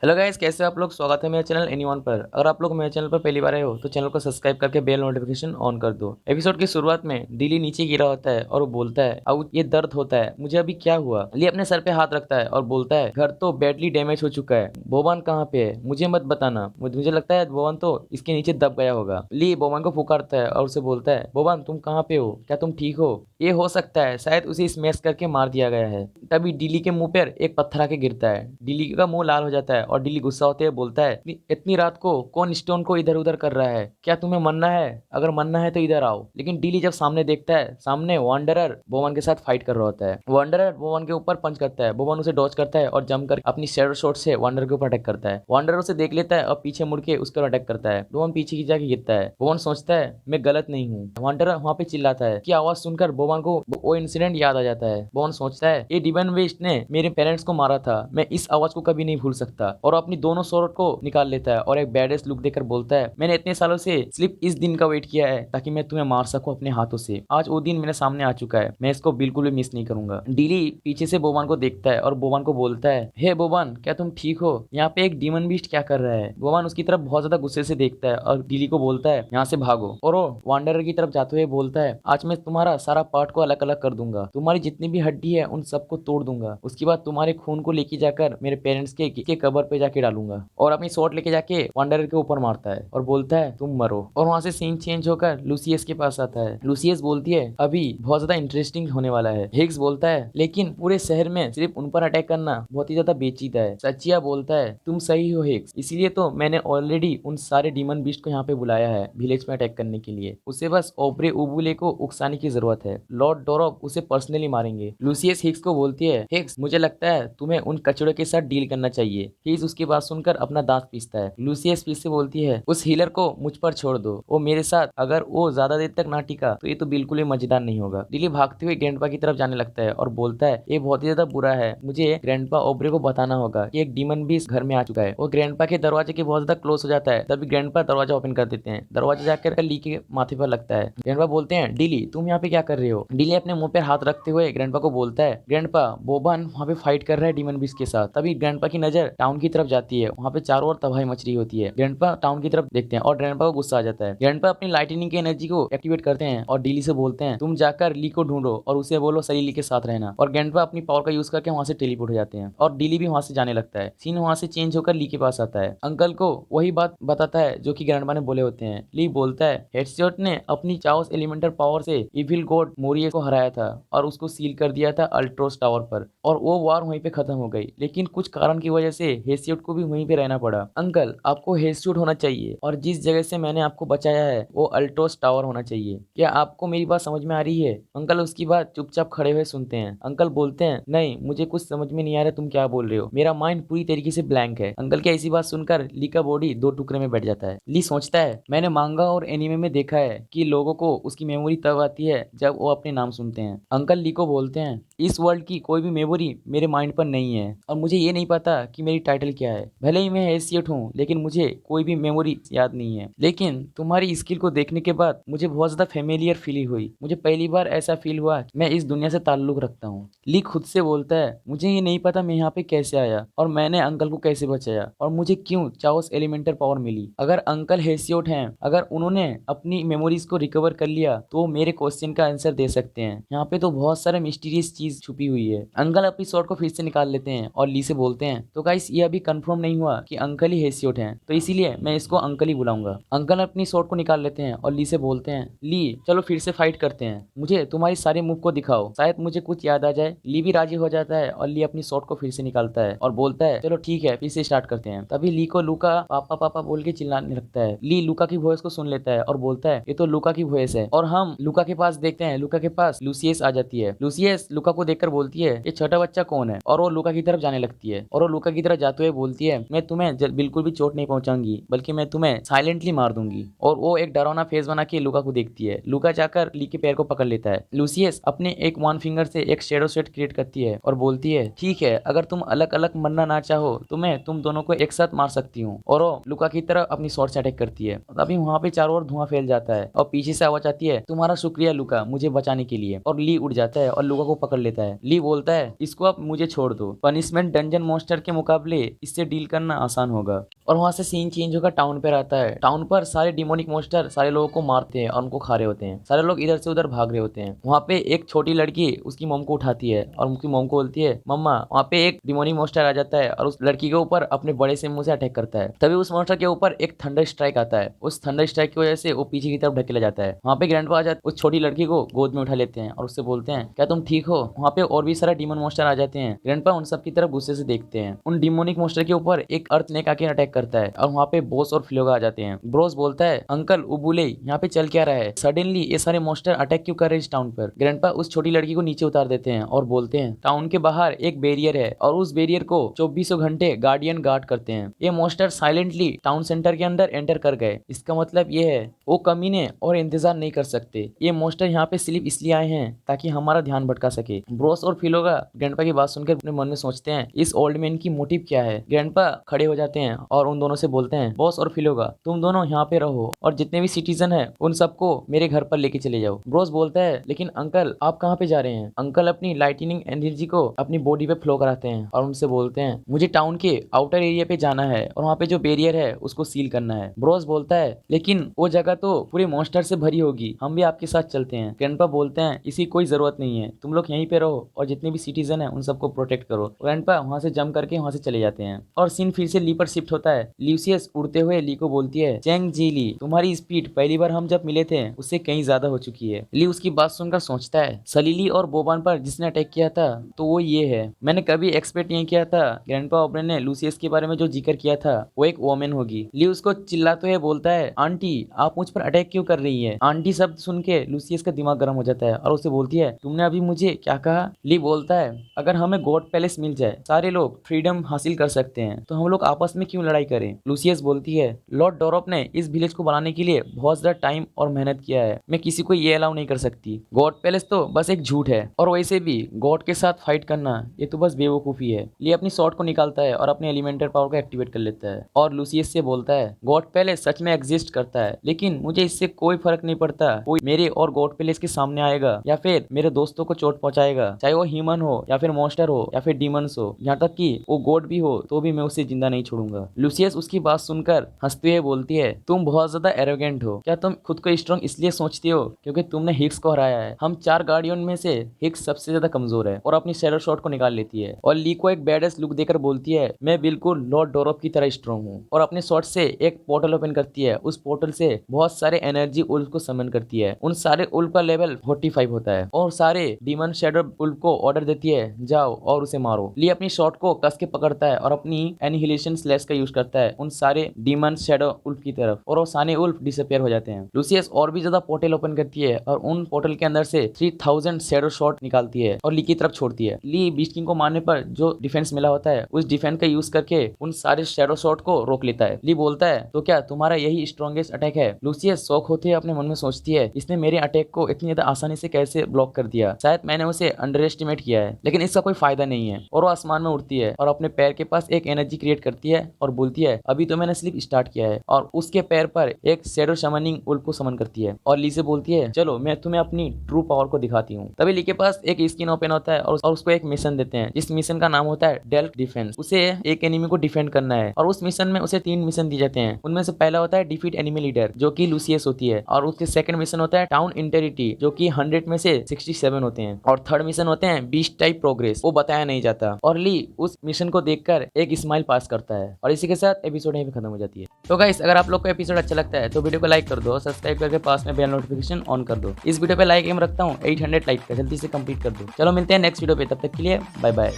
Hello guys, कैसे आप लोग। स्वागत है मेरे चैनल एनीवन पर। अगर आप लोग मेरे चैनल पर पहली बार आए हो तो चैनल को सब्सक्राइब करके बेल नोटिफिकेशन ऑन कर दो। एपिसोड की शुरुआत में डिली नीचे गिरा होता है और वो बोलता है अब ये दर्द होता है, मुझे अभी क्या हुआ। ली अपने सर पे हाथ रखता है और बोलता है घर तो बैडली डैमेज हो चुका है, बोबान कहाँ पे है मुझे मत बताना, मुझे लगता है बोबान तो इसके नीचे दब गया होगा। ली बोबान को पुकारता है और उसे बोलता है बोबान तुम कहाँ पे हो, क्या तुम ठीक हो। ये हो सकता है शायद उसे स्मैश करके मार दिया गया है। तभी डिली के मुंह पर एक पत्थर आके गिरता है। डिली का मुंह लाल हो जाता है और डिली गुस्सा होते हुए बोलता है इतनी रात को कौन स्टोन को इधर उधर कर रहा है, क्या तुम्हें मरना है, अगर मरना है तो इधर आओ। लेकिन डिली जब सामने देखता है, सामने वांडरर बोवन के साथ फाइट कर रहा होता है। वांडरर बोवन के ऊपर पंच करता है, बोवन उसे डॉज करता है और जम कर अपनी शैडो शॉट से वांडरर के ऊपर अटैक करता है। वांडरर उसे देख लेता है और पीछे मुड़ के उसके अटैक करता है। बोवन पीछे की जाके गिरता है। बोवन सोचता है मैं गलत नहीं हूँ। वांडरर वहां पे चिल्लाता है कि आवाज सुनकर बोवन को वो इंसिडेंट याद आ जाता है। बोवन सोचता है ये डिवाइन वेस्ट ने मेरे पेरेंट्स को मारा था, मैं इस आवाज को कभी नहीं भूल सकता। और अपनी दोनों स्वॉर्ड को निकाल लेता है और एक बैडेस्ट लुक देकर बोलता है मैंने इतने सालों से सिर्फ इस दिन का वेट किया है ताकि मैं तुम्हें मार सकूं अपने हाथों से। आज वो दिन मेरे सामने आ चुका है, मैं इसको बिल्कुल भी मिस नहीं करूंगा। डीली पीछे से बोबान को देखता है और बोबान को बोलता है हे बोबान, क्या तुम ठीक हो, यहाँ पे एक डीमन बीस्ट क्या कर रहा है। बोबान उसकी तरफ बहुत ज्यादा गुस्से से देखता है और डीली को बोलता है यहाँ से भागो। और वो वांडरर की तरफ जाते हुए बोलता है आज मैं तुम्हारा सारा पार्ट को अलग अलग कर दूंगा, तुम्हारी जितनी भी हड्डी है उन सबको तोड़ दूंगा, उसके बाद तुम्हारे खून को लेके जाकर मेरे पेरेंट्स के कबर पे जाके डालूंगा। और अपनी शॉट लेके जाके वांडरर के ऊपर मारता है और बोलता है तुम मरो। और वहां से सीन चेंज होकर लूसियस के पास आता है। लूसियस बोलती है अभी बहुत ज्यादा इंटरेस्टिंग होने वाला है। हिग्स बोलता है लेकिन पूरे शहर में सिर्फ उन पर अटैक करना बहुत ही ज्यादा पेचीदा है। सचिया बोलता है तुम सही हो हिग्स, इसीलिए तो मैंने ऑलरेडी उन सारे डीमन बीस्ट को यहाँ पे बुलाया है विलेज में अटैक करने के लिए, उसे बस ओब्रे उबुले को उकसाने की जरूरत है, लॉर्ड डोरॉब उसे पर्सनली मारेंगे। लूसियस हिग्स को बोलती है हिग्स मुझे लगता है तुम्हें उन कचड़ों के साथ डील करना चाहिए। हिग्स उसकी बात सुनकर अपना दांत पीसता है। लूसियस फिर से बोलती है उस हीलर को मुझ पर छोड़ दो, वो मेरे साथ अगर वो ज्यादा देर तक ना टिका तो ये तो बिल्कुल ही मजेदार नहीं होगा। लिली भागते हुए ग्रैंडपा की तरफ जाने लगता है और बोलता है ये बहुत ही ज्यादा बुरा है, मुझे ग्रैंडपा ओब्रे को बताना होगा कि एक डीमन भी इस घर में आ चुका है। वो ग्रैंडपा के दरवाजे के बहुत ज्यादा क्लोज हो जाता है, तभी ग्रैंडपा दरवाजा ओपन कर देते हैं। दरवाजा जाकर ली के माथे पर लगता है। ग्रैंडपा बोलते हैं डीली तुम यहाँ पे क्या कर रहे हो। डीली अपने मुंह पर हाथ रखते हुए ग्रैंडपा को बोलता है ग्रैंडपा बोबान वहाँ पे फाइट कर रहा है डीमन बीस्ट के साथ। तभी ग्रैंडपा की नजर टाउन की तरफ जाती है, वहाँ पे चारों ओर तबाही मच रही होती है। ग्रैंडपा टाउन की तरफ देखते हैं और ग्रैंडपा को गुस्सा आ जाता है। ग्रैंडपा अपनी लाइटनिंग की एनर्जी को एक्टिवेट करते हैं और डीली से बोलते हैं तुम जाकर ली को ढूंढो और उसे बोलो सलीली के साथ रहना। और ग्रैंडपा अपनी पावर का यूज करके वहां से टेलीपोर्ट हो जाते हैं और डीली भी वहां से जाने लगता है। सीन वहां से चेंज होकर ली के पास आता है। अंकल को वही बात बताता है जो कि ग्रैंडपा ने बोले होते हैं। ली बोलता है हेडशॉट ने अपनी चाओस एलिमेंटल पावर से इविल गॉड मोरिए को हराया था और उसको सील कर दिया था अल्ट्रोस टावर पर, और वो वार वहीं पे खत्म हो गई। लेकिन कुछ कारण की वजह से हेडशॉट को भी वहीं पे रहना पड़ा। अंकल आपको हेडशॉट होना चाहिए और जिस जगह से मैंने आपको बचाया है वो अल्ट्रोस टावर होना चाहिए। क्या आपको मेरी बात समझ में आ रही है। अंकल उसकी बात चुपचाप खड़े हुए सुनते हैं। अंकल बोलते हैं नहीं मुझे कुछ समझ में नहीं आ रहा तुम क्या बोल रहे हो, मेरा माइंड पूरी तरीके से ब्लैंक है। अंकल की ऐसी बात सुनकर ली का बॉडी दो टुकड़े में बैठ जाता है। ली सोचता है मैंने मांगा और एनीमे में देखा है कि लोगों को उसकी मेमोरी तब आती है जब वो अपने नाम सुनते हैं। अंकल ली को बोलते हैं इस वर्ल्ड की कोई भी मेमोरी मेरे माइंड पर नहीं है और मुझे ये नहीं पता कि मेरी टाइटल क्या है। भले ही मैं हैसियत हूँ लेकिन मुझे कोई भी मेमोरी याद नहीं है। लेकिन तुम्हारी स्किल को देखने के बाद मुझे बहुत ज्यादा फेमिलियर फील हुई, मुझे पहली बार ऐसा फील हुआ कि मैं इस दुनिया से ताल्लुक रखता हूँ। ली खुद से बोलता है मुझे ये नहीं पता मैं यहाँ पे कैसे आया और मैंने अंकल को कैसे बचाया और मुझे क्यों चाओस एलिमेंटल पावर मिली। अगर अंकल हैसियत हैं, अगर उन्होंने अपनी मेमोरीज को रिकवर कर लिया तो मेरे क्वेश्चन का आंसर दे सकते हैं। यहाँ पे तो बहुत सारे मिस्टीरियस चीज छुपी हुई है। अंकल अपनी शॉट को फिर से निकाल लेते हैं और ली से बोलते हैं तो गाइस ये अभी कंफर्म नहीं हुआ कि अंकल ही हैसियत हैं, तो इसीलिए मैं इसको अंकल ही बुलाऊंगा। अंकल अपनी शॉट को निकाल लेते हैं और ली से बोलते हैं ली चलो फिर से फाइट करते हैं, मुझे तुम्हारी सारे मूव को दिखाओ, शायद मुझे कुछ याद आ जाए। ली भी राजी हो जाता है और ली अपनी शॉट को फिर से निकालता है और बोलता है चलो ठीक है फिर से स्टार्ट करते हैं। तभी ली को लूका पापा पापा बोल के चिल्लाने लगता है। ली लूका की वॉइस को सुन लेता है और बोलता है ये तो लूका की वॉइस है। और हम लूका के पास देखते हैं, लूका के पास लूसियस आ जाती है। लूसियस लूका को देखकर बोलती है ये छोटा बच्चा कौन है, और वो लूका की तरफ जाने लगती है। और वो लूका की तरफ जाते हुए बोलती है मैं तुम्हें बिल्कुल भी चोट नहीं पहुंचाऊंगी बल्कि मैं तुम्हें साइलेंटली मार दूंगी। और वो एक डरावना फेस बना के लूका को देखती है। लूका जाकर ली के पैर को पकड़ लेता है। लूसियस अपने एक वन फिंगर से एक शेडो सेट क्रिएट करती है और बोलती है ठीक है अगर तुम अलग अलग मरना ना चाहो तो मैं तुम दोनों को एक साथ मार सकती हूँ। और वो लूका की तरफ अपनी शॉट से अटैक करती है। अभी वहां पे चारों ओर धुआं फैल जाता है और पीछे से आवाज आती है तुम्हारा शुक्रिया लूका मुझे बचाने के लिए। और ली उड़ जाता है और लूका को पकड़ लेता है। ली बोलता है इसको आप मुझे छोड़ दो, पनिशमेंट डंजन मॉन्स्टर के मुकाबले इससे डील करना आसान होगा। और वहां से सीन चेंज होकर टाउन पे आता है। टाउन पर सारे डिमोनिक मॉन्स्टर सारे लोगों को मारते हैं और उनको खा रहे होते हैं। सारे लोग इधर से उधर भाग रहे होते हैं। वहाँ पे एक छोटी लड़की उसकी मॉम को उठाती है और उनकी मॉम को बोलती है मम्मा। वहाँ पे एक डिमोनिक मॉन्स्टर आ जाता है और उस लड़की के ऊपर अपने बड़े से मुंह से अटैक करता है। तभी उस मॉन्स्टर के ऊपर एक थंडर स्ट्राइक आता है। उस थंडर स्ट्राइक की वजह से वो पीछे की तरफ ढकेला जाता है। वहाँ पे ग्रैंडपा आ जाते, उस छोटी लड़की को गोद में उठा लेते हैं और उससे बोलते हैं क्या तुम ठीक हो। वहाँ पे और भी सारा डिमोन मॉन्स्टर आ जाते हैं। ग्रैंडपा उन सब की तरफ गुस्से से देखते हैं। उन डिमोनिक मॉन्स्टर के ऊपर एक अर्थ नेक आके अटैक करता है और वहाँ पे बॉस और फिलोगा आ जाते हैं। ब्रोस बोलता है अंकल उबुले यहाँ पे चल क्या रहा है, सडनली ये सारे मॉन्स्टर अटैक क्यों कर रहे हैं इस टाउन पर। ग्रैंडपा उस छोटी लड़की को नीचे उतार देते हैं और बोलते हैं टाउन के बाहर एक बैरियर है और उस बैरियर को 24 घंटे गार्डियन गार्ड करते हैं। ये मॉन्स्टर साइलेंटली टाउन सेंटर के अंदर एंटर कर गए। इसका मतलब ये है वो कमीने और इंतजार नहीं कर सकते। ये मॉन्स्टर यहाँ पे सिर्फ इसलिए आए हैं ताकि हमारा ध्यान भटका सके। ब्रोस और फिलोगा ग्रैंडपा की बात सुनकर अपने मन में सोचते हैं इस ओल्ड मैन की मोटिव क्या है। ग्रैंडपा खड़े हो जाते हैं और उन दोनों से बोलते हैं बॉस और फिलोगा तुम दोनों यहाँ पे रहो और जितने भी सिटीजन है उन सबको मेरे घर पर लेके चले जाओ। ब्रोस बोलता है लेकिन अंकल आप कहाँ पे जा रहे हैं। अंकल अपनी लाइटनिंग एनर्जी को अपनी बॉडी पे फ्लो कराते हैं और उनसे बोलते हैं मुझे टाउन के आउटर एरिया पे जाना है और वहाँ पे जो बैरियर है उसको सील करना है। ब्रोस बोलता है लेकिन वो जगह तो पूरे मॉन्स्टर से भरी होगी, हम भी आपके साथ चलते हैं। ग्रैंडपा बोलते हैं इसी कोई जरूरत नहीं है, तुम लोग यहीं पे रहो और जितने भी सिटीजन है उन सबको प्रोटेक्ट करो। ग्रैंडपा वहाँ से जंप करके वहाँ से चले जाते हैं और सीन फिर से ली पर शिफ्ट होता है। ल्यूसियस उड़ते हुए ली को बोलती है चैंग जी ली तुम्हारी स्पीड पहली बार हम जब मिले थे उससे कहीं ज्यादा हो चुकी है। ली उसकी बात सुनकर सोचता है सलीली और बोबान पर जिसने अटैक किया था तो वो ये है, मैंने कभी एक्सपेक्ट नहीं किया था ग्रैंडपा ओब्रेन ने लूसियस के बारे में जो जिक्र किया था वो एक वोमेन होगी। ली उसको चिल्लाते हुए बोलता है आंटी आप मुझ पर अटैक क्यों कर रही है। आंटी शब्द सुन के लूसियस का दिमाग गर्म हो जाता है और उसे बोलती है तुमने अभी मुझे क्या कहा। ली बोलता है अगर हमें गॉड पैलेस मिल जाए सारे लोग फ्रीडम हासिल कर सकते हैं तो हम लोग आपस में क्यों लड़ाई करें। लूसियस बोलती है लॉर्ड डोरॉप ने इस विलेज को बनाने के लिए बहुत ज्यादा टाइम और मेहनत किया है, मैं किसी को ये अलाउ नहीं कर सकती। गॉड पैलेस तो बस एक झूठ है और वैसे भी गॉड के साथ फाइट करना ये तो बस बेवकूफी है। ली अपनी शॉर्ट को निकालता है और अपने एलिमेंटल पावर को एक्टिवेट कर लेता है और लूसियस से बोलता है गॉड पैलेस सच में एग्जिस्ट करता है लेकिन मुझे इससे कोई फर्क नहीं पड़ता कोई मेरे और गॉड पैलेस के सामने आएगा या फिर मेरे दोस्तों को चोट पहुंचाएगा, चाहे वो ह्यूमन हो या फिर मॉन्स्टर हो या फिर डीमंस हो, यहाँ तक कि वो गॉड भी हो तो भी मैं उसे जिंदा नहीं छोड़ूंगा। लूसियस उसकी बात सुनकर हंसते हुए बोलती है तुम बहुत ज्यादा एरोगेंट हो, क्या तुम खुद को स्ट्रॉन्ग इसलिए सोचती हो क्योंकि तुमने हिक्स को हराया है। हम 4 गार्डियन में से हिक्स सबसे ज्यादा कमजोर है और अपनी शैडो शॉट को निकाल लेती है और ली को एक बैडेस लुक देकर बोलती है मैं बिल्कुल लॉर्ड डोरॉप की तरह स्ट्रॉन्ग हूँ और अपने शॉट से एक पोर्टल ओपन करती है। उस पोर्टल से बहुत सारे एनर्जी उल्फ को समन करती है। उन सारे उल्फ का लेवल 45 होता है और सारे डीमन शैडो उल्फ को ऑर्डर देती है जाओ और उसे मारो। ली अपनी शॉट को कस के पकड़ता है और अपनी एनिहिलेशन स्लैश का यूज करता है उन सारे डीमन शैडो उल्फ की तरफ और वो सारे उल्फ डिसअपियर हो जाते हैं। लूसियस और भी ज्यादा पोर्टल ओपन करती है और उन पोर्टल के अंदर से 3000 शैडो शॉट निकालती है और ली की तरफ छोड़ती है। ली बीस्ट किंग को मारने पर जो डिफेंस मिला होता है उस डिफेंस का यूज करके उन सारे शैडो शॉट को रोक लेता है। ली बोलता है तो क्या तुम्हारा यही स्ट्रॉन्गेस्ट अटैक है। लूसियस शौक होते हुए अपने मन में सोचती है इसने मेरे अटैक को इतनी ज्यादा आसानी से कैसे ब्लॉक कर दिया, शायद मैंने उसे अंडर एस्टिमेट किया है लेकिन इसका कोई फायदा नहीं है। और वो आसमान में उड़ती है और अपने पैर के पास एक एनर्जी क्रिएट करती है और बोलती है अभी तो मैंने सिर्फ स्टार्ट किया है और उसके पैर पर एक शैडो समनिंग उल्फ को समन करती है और ली से बोलती है चलो मैं तुम्हें अपनी ट्रू पावर को दिखाती हूँ। तभी ली के पास एक स्किन ओपन होता है और उसको एक मिशन देते हैं जिस मिशन का नाम होता है डेल्फ डिफेंस। उसे एक एनिमी को डिफेंड करना है और उस मिशन में उसे 3 मिशन दिए जाते हैं। उनमें से पहला होता है डिफीट एनिमी लीडर जो कि लूसियस होती है और उसके सेकंड मिशन होता है टाउन इंटेरिटी जो कि 100 में से 67 होते हैं और थर्ड मिशन होते हैं बीस्ट टाइप प्रोग्रेस, वो बताया नहीं जाता। और ली उस मिशन को देखकर एक स्माइल पास करता है और इसी के साथ एपिसोड यहीं पे खत्म हो जाती है। तो गाइस अगर आप लोग को एपिसोड अच्छा लगता है तो वीडियो को लाइक कर दो, सब्सक्राइब करके पास में बेल नोटिफिकेशन ऑन कर दो। इस वीडियो पे लाइक एम रखता हूँ 800 लाइक का, जल्दी से कंप्लीट कर दो। चलो मिलते हैं नेक्स्ट वीडियो पे, तब तक के लिए बाय बाय।